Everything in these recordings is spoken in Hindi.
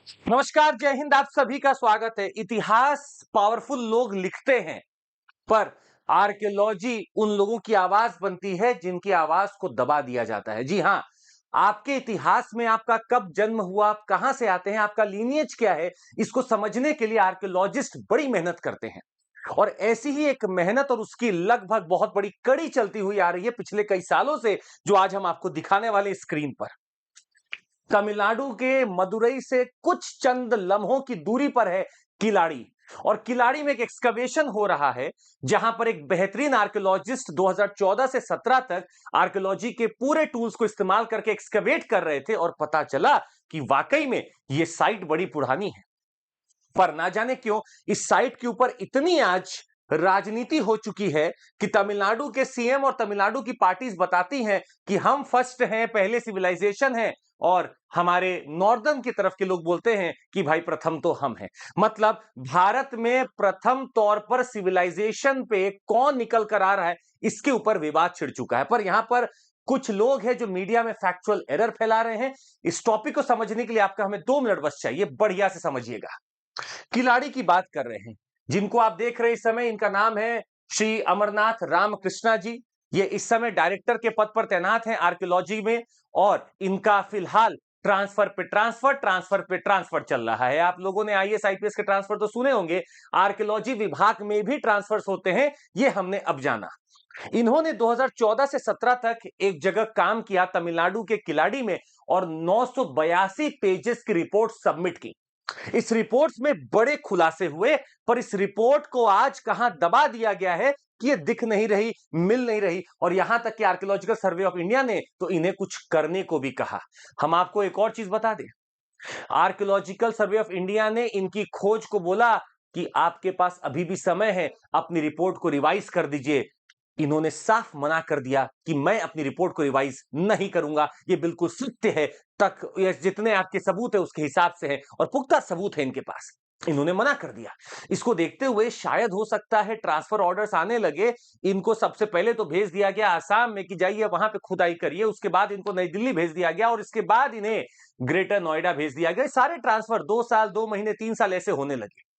नमस्कार, जय हिंद। आप सभी का स्वागत है। इतिहास पावरफुल लोग लिखते हैं, पर आर्कियोलॉजी उन लोगों की आवाज बनती है जिनकी आवाज को दबा दिया जाता है। जी हां, आपके इतिहास में आपका कब जन्म हुआ, आप कहां से आते हैं, आपका लीनिएज क्या है, इसको समझने के लिए आर्कियोलॉजिस्ट बड़ी मेहनत करते हैं। और ऐसी ही एक मेहनत और उसकी लगभग बहुत बड़ी कड़ी चलती हुई आ रही है पिछले कई सालों से, जो आज हम आपको दिखाने वाले स्क्रीन पर। तमिलनाडु के मदुरई से कुछ चंद लम्हों की दूरी पर है किलाड़ी। और किलाड़ी में एक एक्सकवेशन हो रहा है, जहां पर एक बेहतरीन आर्कियोलॉजिस्ट 2014 से 17 तक आर्कियोलॉजी के पूरे टूल्स को इस्तेमाल करके एक्सकवेट कर रहे थे, और पता चला कि वाकई में यह साइट बड़ी पुरानी है। पर ना जाने क्यों इस साइट के ऊपर इतनी आज राजनीति हो चुकी है कि तमिलनाडु के सीएम और तमिलनाडु की पार्टीज बताती हैं कि हम फर्स्ट हैं, पहले सिविलाइजेशन है, और हमारे नॉर्दर्न की तरफ के लोग बोलते हैं कि भाई प्रथम तो हम हैं। मतलब भारत में प्रथम तौर पर सिविलाइजेशन पे कौन निकल कर आ रहा है, इसके ऊपर विवाद छिड़ चुका है। पर यहां पर कुछ लोग हैं जो मीडिया में फैक्चुअल एरर फैला रहे हैं। इस टॉपिक को समझने के लिए आपका हमें 2 मिनट बस चाहिए, बढ़िया से समझिएगा। खिलाड़ी की बात कर रहे हैं, जिनको आप देख रहे हैं इस समय। इनका नाम है श्री अमरनाथ रामकृष्णा जी। ये इस समय डायरेक्टर के पद पर तैनात हैं आर्कियोलॉजी में, और इनका फिलहाल ट्रांसफर चल रहा है। आप लोगों ने आईएएस आईपीएस के ट्रांसफर तो सुने होंगे, आर्कियोलॉजी विभाग में भी ट्रांसफर्स होते हैं, ये हमने अब जाना। इन्होंने 2014 से 17 तक एक जगह काम किया तमिलनाडु के किलाड़ी में, और 982 पेजेस की रिपोर्ट सबमिट की। इस रिपोर्ट्स में बड़े खुलासे हुए, पर इस रिपोर्ट को आज कहां दबा दिया गया है कि ये दिख नहीं रही, मिल नहीं रही। और यहां तक कि आर्कियोलॉजिकल सर्वे ऑफ इंडिया ने तो इन्हें कुछ करने को भी कहा। हम आपको एक और चीज बता दें, आर्कियोलॉजिकल सर्वे ऑफ इंडिया ने इनकी खोज को बोला कि आपके पास अभी भी समय है, अपनी रिपोर्ट को रिवाइज कर दीजिए। इन्होंने साफ मना कर दिया कि मैं अपनी रिपोर्ट को रिवाइज नहीं करूंगा, यह बिल्कुल सत्य है, तक ये जितने आपके सबूत है उसके हिसाब से है, और पुख्ता सबूत है इनके पास। इन्होंने मना कर दिया। इसको देखते हुए शायद हो सकता है ट्रांसफर ऑर्डर्स आने लगे। इनको सबसे पहले तो भेज दिया गया आसाम में कि जाइए वहां पे खुदाई करिए, उसके बाद इनको नई दिल्ली भेज दिया गया, और इसके बाद इन्हें ग्रेटर नोएडा भेज दिया गया। सारे ट्रांसफर 2 साल, 2 महीने, 3 साल ऐसे होने लगे।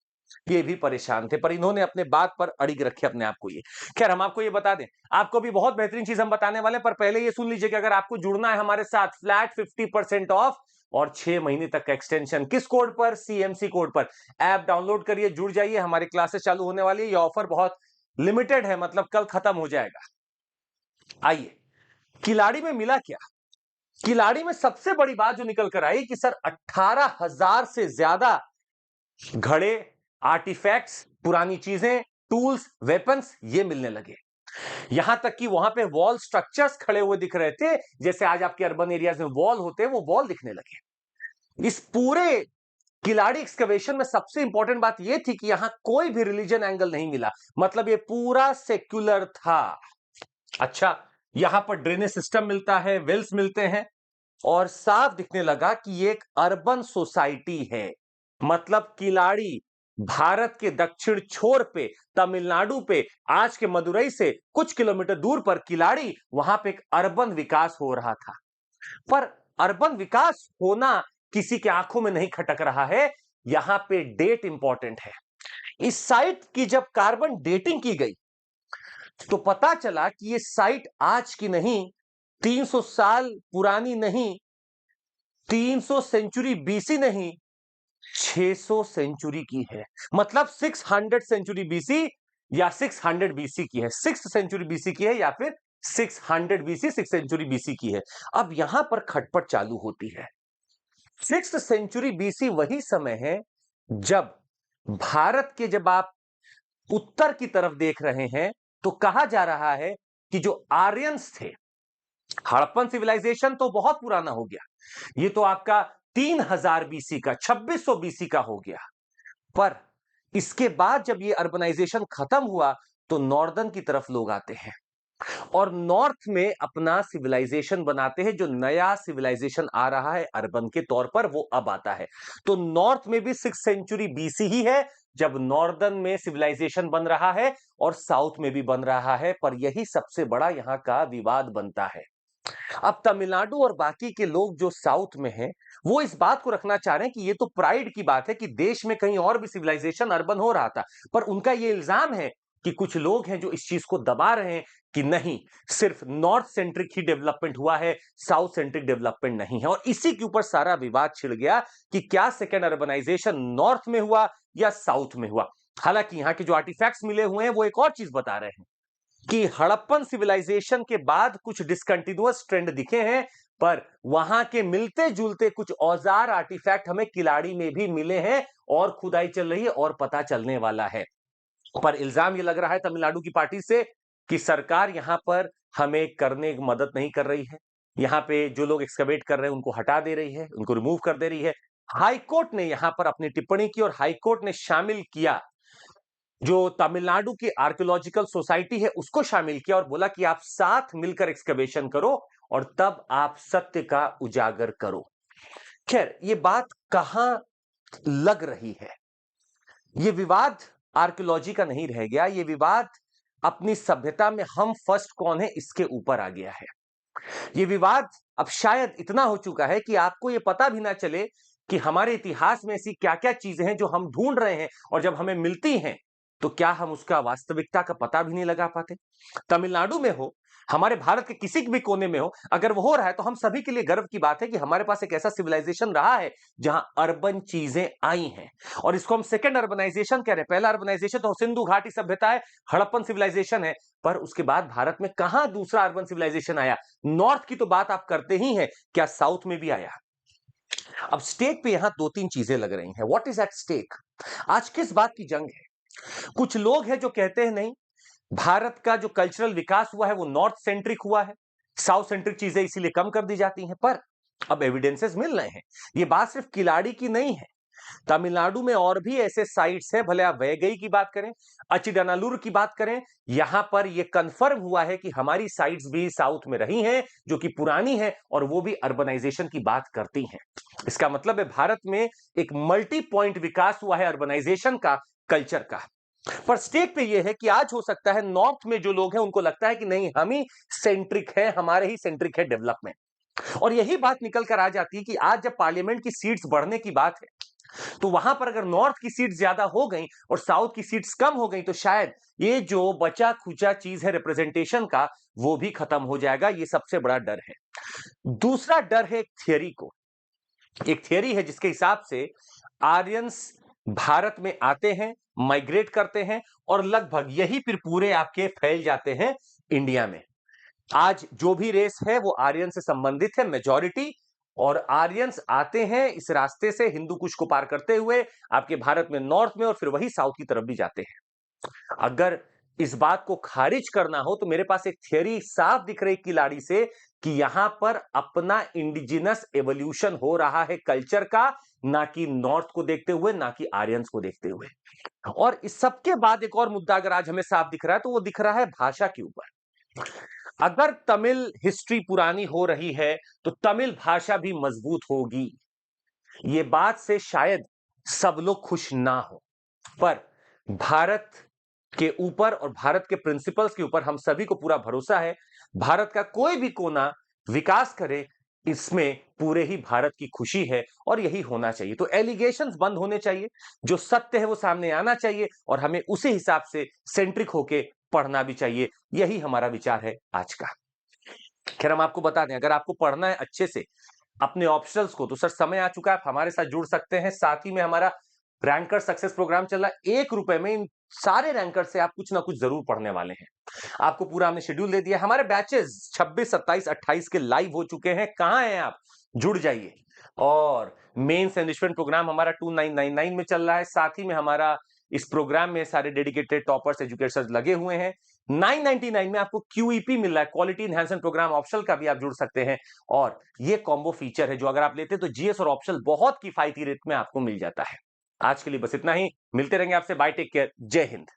ये भी परेशान थे, पर इन्होंने अपने बात पर अड़िग रखे अपने आप को। ये खैर, हम आपको ये बता दें, आपको भी बहुत बेहतरीन चीज हम बताने वाले, पर पहले ये सुन लीजिए कि अगर आपको जुड़ना है हमारे साथ, फ्लैट 50% ऑफ और 6 महीने तक का एक्सटेंशन। किस कोड पर? सीएमसी कोड पर। ऐप डाउनलोड करिए, जुड़ जाइए, हमारी क्लासेस चालू होने वाली है। ये ऑफर बहुत लिमिटेड है, मतलब कल खत्म हो जाएगा। आइए, किलाड़ी में मिला क्या। किलाड़ी में सबसे बड़ी बात जो निकल कर आई कि सर 18,000 से ज्यादा घड़े, आर्टिफैक्ट्स, पुरानी चीजें, टूल्स, वेपन्स ये मिलने लगे। यहां तक कि वहां पे वॉल स्ट्रक्चर्स खड़े हुए दिख रहे थे, जैसे आज आपके अर्बन एरियाज में वॉल होते हैं, वो वॉल दिखने लगे। इस पूरे किलाड़ी एक्सकवेशन में सबसे इंपॉर्टेंट बात यह थी कि यहां कोई भी रिलीजन एंगल नहीं मिला, मतलब ये पूरा सेक्युलर था। अच्छा, यहां पर ड्रेनेज सिस्टम मिलता है, वेल्स मिलते हैं, और साफ दिखने लगा कि ये एक अर्बन सोसाइटी है। मतलब किलाड़ी भारत के दक्षिण छोर पे, तमिलनाडु पे, आज के मदुरई से कुछ किलोमीटर दूर पर किलाड़ी, वहां पे एक अर्बन विकास हो रहा था। पर अर्बन विकास होना किसी के आंखों में नहीं खटक रहा है। यहां पे डेट इंपॉर्टेंट है। इस साइट की जब कार्बन डेटिंग की गई, तो पता चला कि ये साइट आज की नहीं, 300 साल पुरानी नहीं, 300 सेंचुरी बीसी नहीं, 600 सेंचुरी की है। मतलब 600 सेंचुरी बीसी या 600 बीसी की है। 6 सेंचुरी बीसी की है, या फिर 600 बीसी, 6 सेंचुरी बीसी की है। अब यहां पर खटपट चालू होती है। 6 सेंचुरी बीसी वही समय है जब भारत के, जब आप उत्तर की तरफ देख रहे हैं, तो कहा जा रहा है कि जो आर्यंस थे, हड़प्पन सिविलाइजेशन तो बहुत पुराना हो गया, ये तो आपका 3000 बीसी का, 2600 बीसी का हो गया। पर इसके बाद जब ये अर्बनाइजेशन खत्म हुआ, तो नॉर्दर्न की तरफ लोग आते हैं और नॉर्थ में अपना सिविलाइजेशन बनाते हैं। जो नया सिविलाइजेशन आ रहा है अर्बन के तौर पर, वो अब आता है। तो नॉर्थ में भी 6 सेंचुरी बीसी ही है जब नॉर्दर्न में सिविलाइजेशन बन रहा है, और साउथ में भी बन रहा है। पर यही सबसे बड़ा यहां का विवाद बनता है। अब तमिलनाडु और बाकी के लोग जो साउथ में हैं, वो इस बात को रखना चाह रहे हैं कि ये तो प्राइड की बात है कि देश में कहीं और भी सिविलाइजेशन अर्बन हो रहा था। पर उनका ये इल्जाम है कि कुछ लोग हैं जो इस चीज को दबा रहे हैं कि नहीं, सिर्फ नॉर्थ सेंट्रिक ही डेवलपमेंट हुआ है, साउथ सेंट्रिक डेवलपमेंट नहीं है। और इसी के ऊपर सारा विवाद छिड़ गया कि क्या सेकेंड अर्बनाइजेशन नॉर्थ में हुआ या साउथ में हुआ। हालांकि यहां के जो आर्टिफैक्ट्स मिले हुए हैं वो एक और चीज बता रहे हैं कि हड़प्पन सिविलाइजेशन के बाद कुछ डिसकंटिन्यूअस ट्रेंड दिखे हैं, पर वहां के मिलते जुलते कुछ औजार आर्टिफैक्ट हमें किलाड़ी में भी मिले हैं और खुदाई चल रही है और पता चलने वाला है। पर इल्जाम ये लग रहा है तमिलनाडु की पार्टी से कि सरकार यहां पर हमें करने की मदद नहीं कर रही है। यहां पे जो लोग एक्सकवेट कर रहे हैं उनको हटा दे रही है, उनको रिमूव कर दे रही है। हाईकोर्ट ने यहां पर अपनी टिप्पणी की और हाईकोर्ट ने शामिल किया, जो तमिलनाडु की आर्कियोलॉजिकल सोसाइटी है उसको शामिल किया और बोला कि आप साथ मिलकर एक्सकवेशन करो और तब आप सत्य का उजागर करो। खैर, ये बात कहां लग रही है? ये विवाद आर्कियोलॉजी का नहीं रह गया, ये विवाद अपनी सभ्यता में हम फर्स्ट कौन है इसके ऊपर आ गया है। ये विवाद अब शायद इतना हो चुका है कि आपको ये पता भी ना चले कि हमारे इतिहास में ऐसी क्या क्या चीजें हैं जो हम ढूंढ रहे हैं और जब हमें मिलती हैं तो क्या हम उसका वास्तविकता का पता भी नहीं लगा पाते। तमिलनाडु में हो, हमारे भारत के किसी भी कोने में हो, अगर वो हो रहा है तो हम सभी के लिए गर्व की बात है कि हमारे पास एक ऐसा सिविलाइजेशन रहा है जहां अर्बन चीजें आई हैं। और इसको हम सेकेंड अर्बनाइजेशन कह रहे हैं। पहला अर्बनाइजेशन तो सिंधु घाटी सभ्यता है, हड़प्पन सिविलाइजेशन है, पर उसके बाद भारत में कहां दूसरा अर्बन सिविलाइजेशन आया? नॉर्थ की तो बात आप करते ही हैं, क्या साउथ में भी आया? अब स्टेक पे यहां दो तीन चीजें लग रही हैं। What is at stake? आज किस बात की जंग है? कुछ लोग हैं जो कहते हैं नहीं, भारत का जो कल्चरल विकास हुआ है वो नॉर्थ सेंट्रिक हुआ है, साउथ सेंट्रिक चीजें इसीलिए कम कर दी जाती हैं। पर अब एविडेंसेस मिल रहे हैं, ये बात सिर्फ किलाड़ी की नहीं है। तमिलनाडु में और भी ऐसे साइट्स हैं, भले आप वैगई की बात करें, अचिडनालुर की बात करें, यहां पर यह कंफर्म हुआ है कि हमारी साइट्स भी साउथ में रही हैं जो कि पुरानी है और वो भी अर्बनाइजेशन की बात करती हैं। इसका मतलब है भारत में एक मल्टी पॉइंट विकास हुआ है अर्बनाइजेशन का, कल्चर का। पर स्टेक पे ये है कि आज हो सकता है नॉर्थ में जो लोग हैं उनको लगता है कि नहीं, हम ही सेंट्रिक है, हमारे ही सेंट्रिक है डेवलपमेंट। और यही बात निकल कर आ जाती है कि आज जब पार्लियामेंट की सीट्स बढ़ने की बात है तो वहां पर अगर नॉर्थ की सीट्स ज्यादा हो गई और साउथ की सीट्स कम हो गई तो शायद ये जो बचा खुचा चीज है रिप्रेजेंटेशन का, वो भी खत्म हो जाएगा। ये सबसे बड़ा डर है। दूसरा डर है एक थियरी को। एक थियरी है जिसके हिसाब से आर्यंस भारत में आते हैं, माइग्रेट करते हैं और लगभग यही फिर पूरे आपके फैल जाते हैं इंडिया में। आज जो भी रेस है वो आर्यन से संबंधित है, मेजॉरिटी। और आर्यंस आते हैं इस रास्ते से हिंदू कुश को पार करते हुए आपके भारत में नॉर्थ में और फिर वही साउथ की तरफ भी जाते हैं। अगर इस बात को खारिज करना हो तो मेरे पास एक थियरी साफ दिख रही किलाड़ी से कि यहां पर अपना इंडिजिनस एवोल्यूशन हो रहा है कल्चर का, ना कि नॉर्थ को देखते हुए, ना कि आर्यंस को देखते हुए। और इस सबके बाद एक और मुद्दा अगर आज हमें साफ दिख रहा है तो वो दिख रहा है भाषा के ऊपर। अगर तमिल हिस्ट्री पुरानी हो रही है तो तमिल भाषा भी मजबूत होगी। ये बात से शायद सब लोग खुश ना हो, पर भारत के ऊपर और भारत के प्रिंसिपल्स के ऊपर हम सभी को पूरा भरोसा है। भारत का कोई भी कोना विकास करे, इसमें पूरे ही भारत की खुशी है और यही होना चाहिए। तो एलिगेशंस बंद होने चाहिए, जो सत्य है वो सामने आना चाहिए और हमें उसी हिसाब से सेंट्रिक होके पढ़ना भी चाहिए। यही हमारा विचार है आज का। खैर, हम आपको बता दें, अगर आपको पढ़ना है अच्छे से अपने ऑप्शनल्स को, तो सर समय आ चुका है, आप हमारे साथ जुड़ सकते हैं। साथ ही में हमारा रैंकर सक्सेस प्रोग्राम चल रहा है। 1 रुपए में इन सारे रैंकर से आप कुछ ना कुछ जरूर पढ़ने वाले हैं। आपको पूरा हमने शेड्यूल दे दिया। हमारे बैचेस 26, 27, 28 के लाइव हो चुके हैं। कहां हैं आप? जुड़ जाइए। और मेंस एनरिचमेंट प्रोग्राम हमारा 2999 में चल रहा है। साथ ही में हमारा इस प्रोग्राम में सारे डेडिकेटेड टॉपर्स, एजुकेटर्स लगे हुए हैं। 999 में आपको क्यूईपी मिल रहा है, क्वालिटी एनहांसमेंट प्रोग्राम ऑप्शनल का भी आप जुड़ सकते हैं। और ये कॉम्बो फीचर है जो अगर आप लेते हैं तो जीएस और ऑप्शनल बहुत किफायती रेट में आपको मिल जाता है। आज के लिए बस इतना ही। मिलते रहेंगे आपसे। बाय, टेक केयर, जय हिंद।